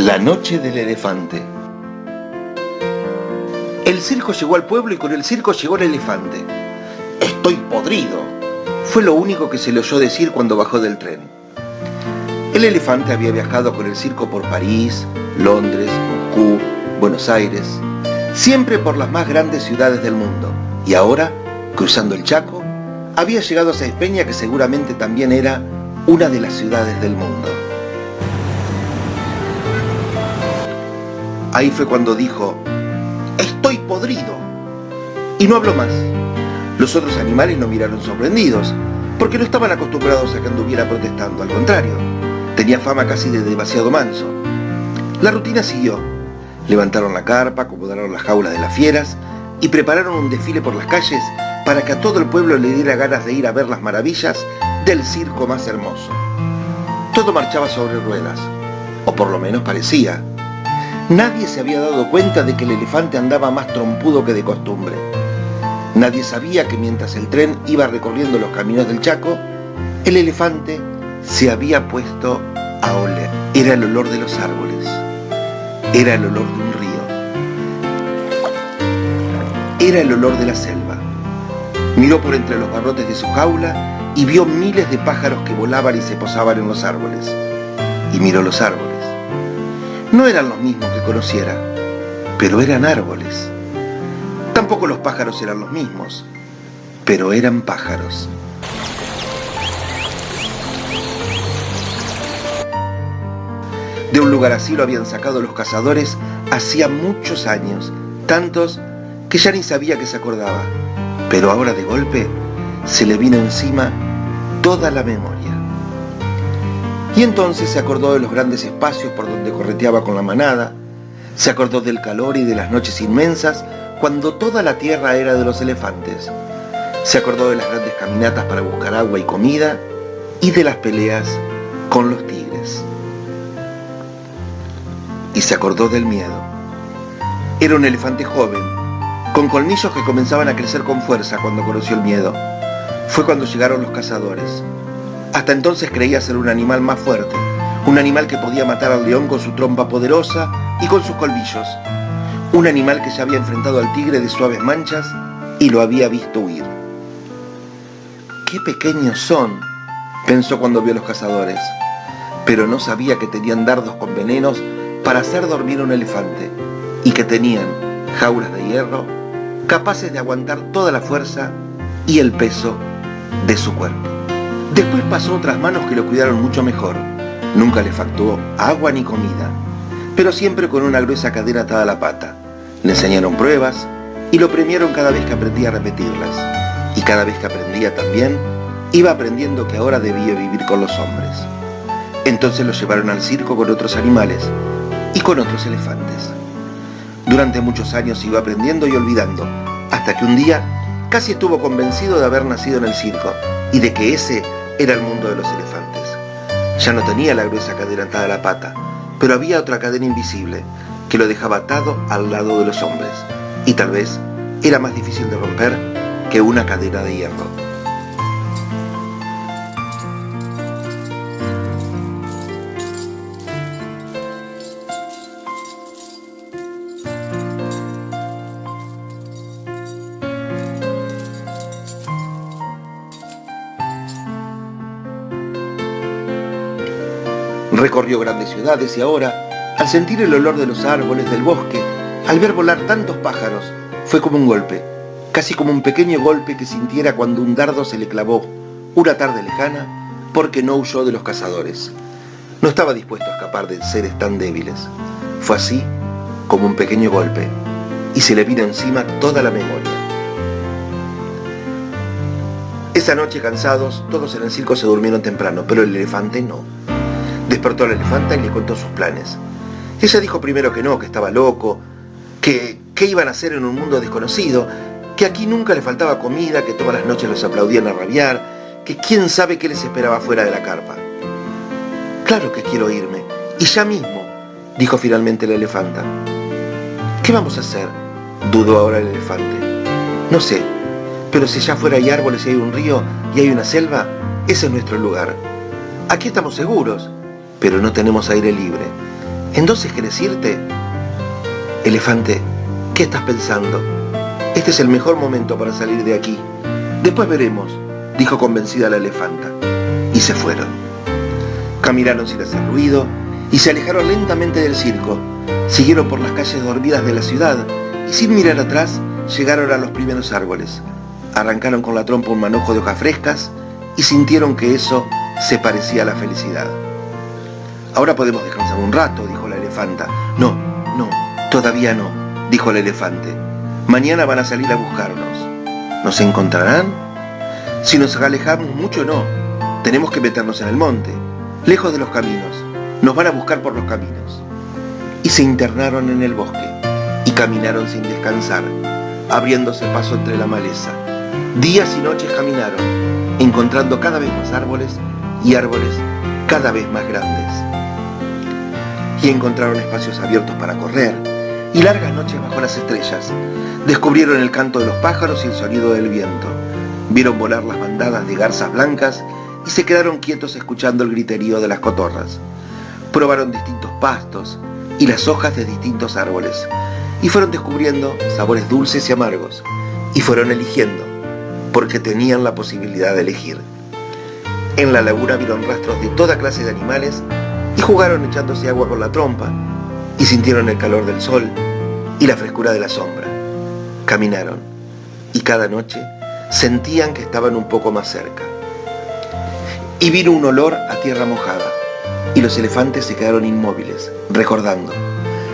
La noche del elefante. El circo llegó al pueblo y con el circo llegó el elefante. «Estoy podrido», fue lo único que se le oyó decir cuando bajó del tren. El elefante había viajado con el circo por París, Londres, Moscú, Buenos Aires, siempre por las más grandes ciudades del mundo. Y ahora, cruzando el Chaco, había llegado a Saizpeña, que seguramente también era una de las ciudades del mundo. Ahí fue cuando dijo: «Estoy podrido», y no habló más. Los otros animales lo miraron sorprendidos, porque no estaban acostumbrados a que anduviera protestando. Al contrario, tenía fama casi de demasiado manso. La rutina siguió. Levantaron la carpa, acomodaron las jaulas de las fieras y prepararon un desfile por las calles para que a todo el pueblo le diera ganas de ir a ver las maravillas del circo más hermoso. Todo marchaba sobre ruedas, o por lo menos parecía. Nadie se había dado cuenta de que el elefante andaba más trompudo que de costumbre. Nadie sabía que mientras el tren iba recorriendo los caminos del Chaco, el elefante se había puesto a oler. Era el olor de los árboles. Era el olor de un río. Era el olor de la selva. Miró por entre los barrotes de su jaula y vio miles de pájaros que volaban y se posaban en los árboles. Y miró los árboles. No eran los mismos que conociera, pero eran árboles. Tampoco los pájaros eran los mismos, pero eran pájaros. De un lugar así lo habían sacado los cazadores hacía muchos años, tantos que ya ni sabía que se acordaba. Pero ahora de golpe se le vino encima toda la memoria. Y entonces se acordó de los grandes espacios por donde correteaba con la manada, se acordó del calor y de las noches inmensas cuando toda la tierra era de los elefantes, se acordó de las grandes caminatas para buscar agua y comida y de las peleas con los tigres. Y se acordó del miedo. Era un elefante joven, con colmillos que comenzaban a crecer con fuerza cuando conoció el miedo. Fue cuando llegaron los cazadores. Hasta entonces creía ser un animal más fuerte, un animal que podía matar al león con su trompa poderosa y con sus colmillos, un animal que ya había enfrentado al tigre de suaves manchas y lo había visto huir. «Qué pequeños son», pensó cuando vio a los cazadores, pero no sabía que tenían dardos con venenos para hacer dormir a un elefante y que tenían jaulas de hierro capaces de aguantar toda la fuerza y el peso de su cuerpo. Después pasó otras manos que lo cuidaron mucho mejor. Nunca le faltó agua ni comida, pero siempre con una gruesa cadena atada a la pata. Le enseñaron pruebas y lo premiaron cada vez que aprendía a repetirlas. Y cada vez que aprendía también, iba aprendiendo que ahora debía vivir con los hombres. Entonces lo llevaron al circo con otros animales y con otros elefantes. Durante muchos años iba aprendiendo y olvidando, hasta que un día casi estuvo convencido de haber nacido en el circo y de que ese era el mundo de los elefantes. Ya no tenía la gruesa cadena atada a la pata, pero había otra cadena invisible que lo dejaba atado al lado de los hombres, y tal vez era más difícil de romper que una cadena de hierro. Recorrió grandes ciudades y ahora, al sentir el olor de los árboles del bosque, al ver volar tantos pájaros, fue como un golpe, casi como un pequeño golpe que sintiera cuando un dardo se le clavó una tarde lejana porque no huyó de los cazadores. No estaba dispuesto a escapar de seres tan débiles. Fue así como un pequeño golpe y se le vino encima toda la memoria. Esa noche, cansados, todos en el circo se durmieron temprano, pero el elefante no. Despertó a la elefanta y le contó sus planes. Ella dijo primero que no, que estaba loco, que qué iban a hacer en un mundo desconocido, que aquí nunca le faltaba comida, que todas las noches los aplaudían a rabiar, que quién sabe qué les esperaba fuera de la carpa. «Claro que quiero irme, y ya mismo», dijo finalmente la elefanta. «¿Qué vamos a hacer?», dudó ahora el elefante. «No sé, pero si allá afuera hay árboles y hay un río y hay una selva, ese es nuestro lugar. Aquí estamos seguros, pero no tenemos aire libre. ¿Entonces querés irte? Elefante, ¿qué estás pensando? Este es el mejor momento para salir de aquí. Después veremos, dijo convencida la elefanta. Y se fueron. Caminaron sin hacer ruido y se alejaron lentamente del circo. Siguieron por las calles dormidas de la ciudad y sin mirar atrás llegaron a los primeros árboles. Arrancaron con la trompa un manojo de hojas frescas y sintieron que eso se parecía a la felicidad. Ahora podemos descansar un rato, dijo la elefanta. No, todavía no, dijo el elefante. Mañana van a salir a buscarnos. ¿Nos encontrarán? Si nos alejamos mucho, no. Tenemos que meternos en el monte, lejos de los caminos. Nos van a buscar por los caminos. Y se internaron en el bosque y caminaron sin descansar, abriéndose paso entre la maleza. Días y noches caminaron, encontrando cada vez más árboles y árboles cada vez más grandes. Y encontraron espacios abiertos para correr y largas noches bajo las estrellas. Descubrieron el canto de los pájaros y el sonido del viento. Vieron volar las bandadas de garzas blancas y se quedaron quietos escuchando el griterío de las cotorras. Probaron distintos pastos y las hojas de distintos árboles y fueron descubriendo sabores dulces y amargos y fueron eligiendo porque tenían la posibilidad de elegir. En la laguna vieron rastros de toda clase de animales y jugaron echándose agua con la trompa y sintieron el calor del sol y la frescura de la sombra. Caminaron y cada noche sentían que estaban un poco más cerca. Y vino un olor a tierra mojada y los elefantes se quedaron inmóviles, recordando.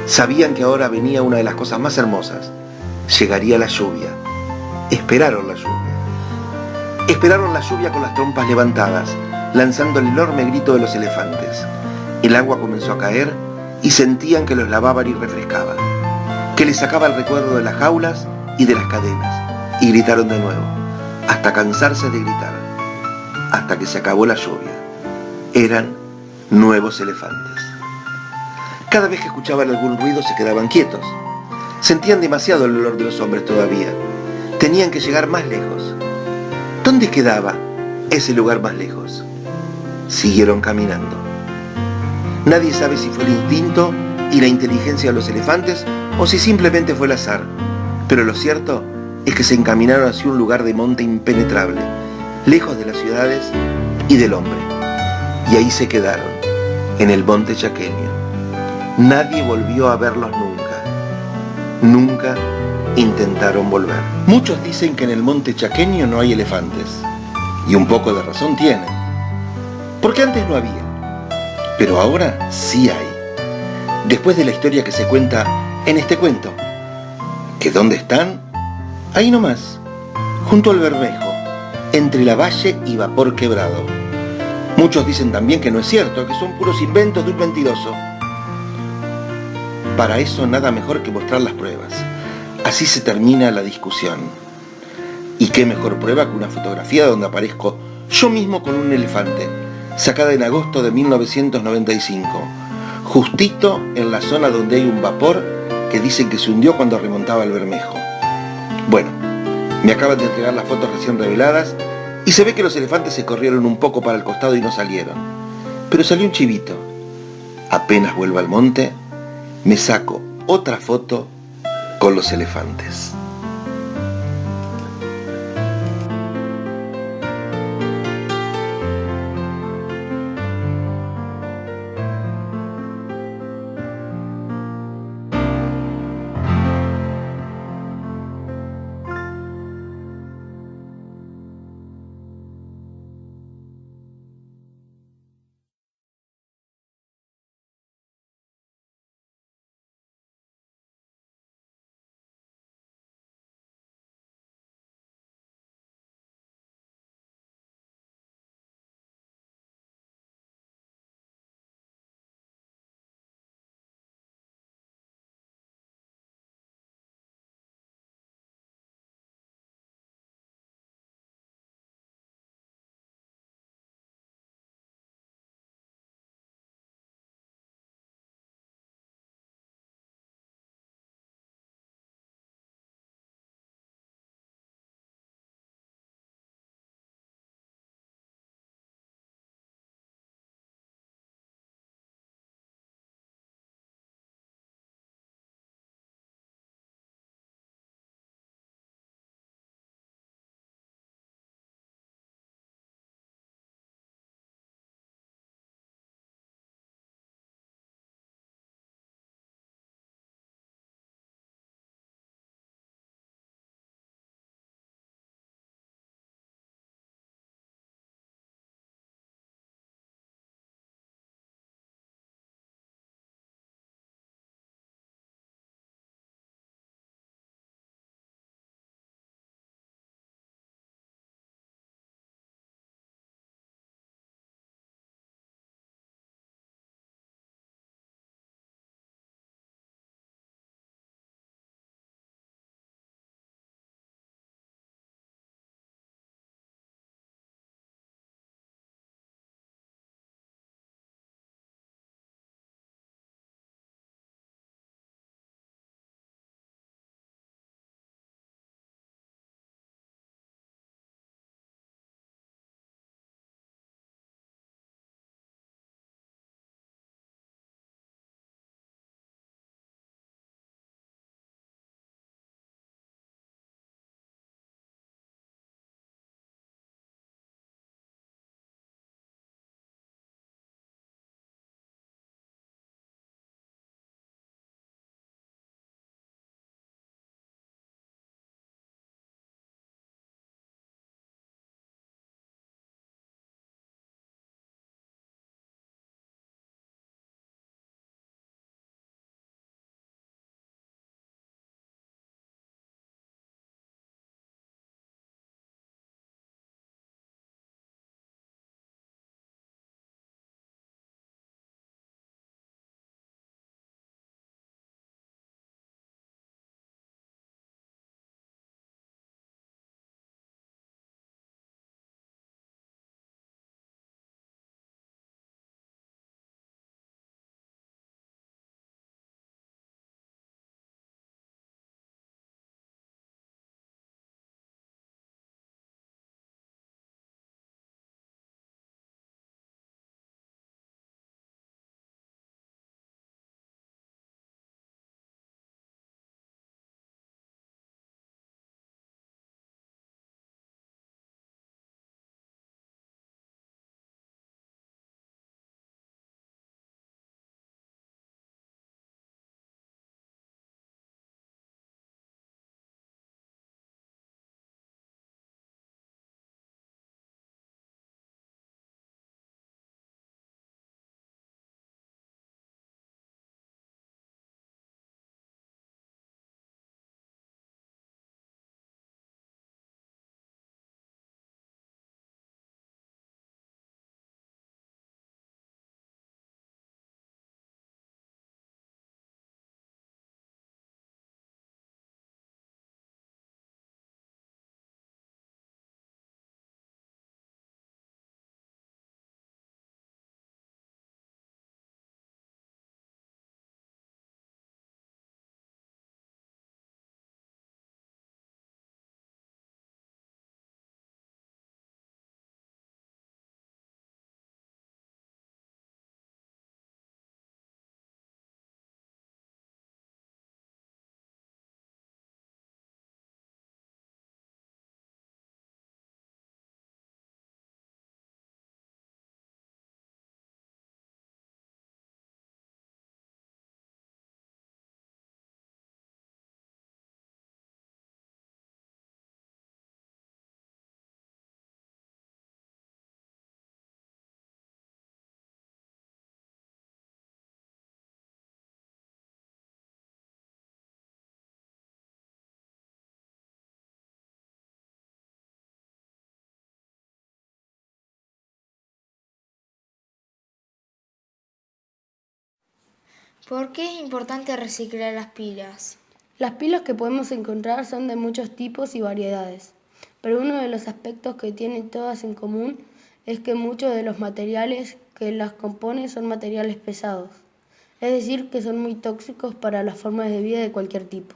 Sabían que ahora venía una de las cosas más hermosas. Llegaría la lluvia. Esperaron la lluvia. Esperaron la lluvia con las trompas levantadas, lanzando el enorme grito de los elefantes. El agua comenzó a caer y sentían que los lavaba y refrescaba, que les sacaba el recuerdo de las jaulas y de las cadenas, y gritaron de nuevo, hasta cansarse de gritar, hasta que se acabó la lluvia. Eran nuevos elefantes. Cada vez que escuchaban algún ruido se quedaban quietos. Sentían demasiado el olor de los hombres todavía. Tenían que llegar más lejos. ¿Dónde quedaba ese lugar más lejos? Siguieron caminando. Nadie sabe si fue el instinto y la inteligencia de los elefantes o si simplemente fue el azar. Pero lo cierto es que se encaminaron hacia un lugar de monte impenetrable, lejos de las ciudades y del hombre. Y ahí se quedaron, en el monte chaqueño. Nadie volvió a verlos nunca. Nunca intentaron volver. Muchos dicen que en el monte chaqueño no hay elefantes. Y un poco de razón tienen. Porque antes no había. Pero ahora sí hay. Después de la historia que se cuenta en este cuento. ¿Que dónde están? Ahí nomás, junto al Bermejo, entre la Valle y Vapor Quebrado. Muchos dicen también que no es cierto, que son puros inventos de un mentiroso. Para eso nada mejor que mostrar las pruebas. Así se termina la discusión. ¿Y qué mejor prueba que una fotografía donde aparezco yo mismo con un elefante, sacada en agosto de 1995, justito en la zona donde hay un vapor que dicen que se hundió cuando remontaba el Bermejo? Bueno, me acaban de entregar las fotos recién reveladas y se ve que los elefantes se corrieron un poco para el costado y no salieron. Pero salió un chivito. Apenas vuelva al monte, me saco otra foto con los elefantes. ¿Por qué es importante reciclar las pilas? Las pilas que podemos encontrar son de muchos tipos y variedades, pero uno de los aspectos que tienen todas en común es que muchos de los materiales que las componen son materiales pesados, es decir, que son muy tóxicos para las formas de vida de cualquier tipo.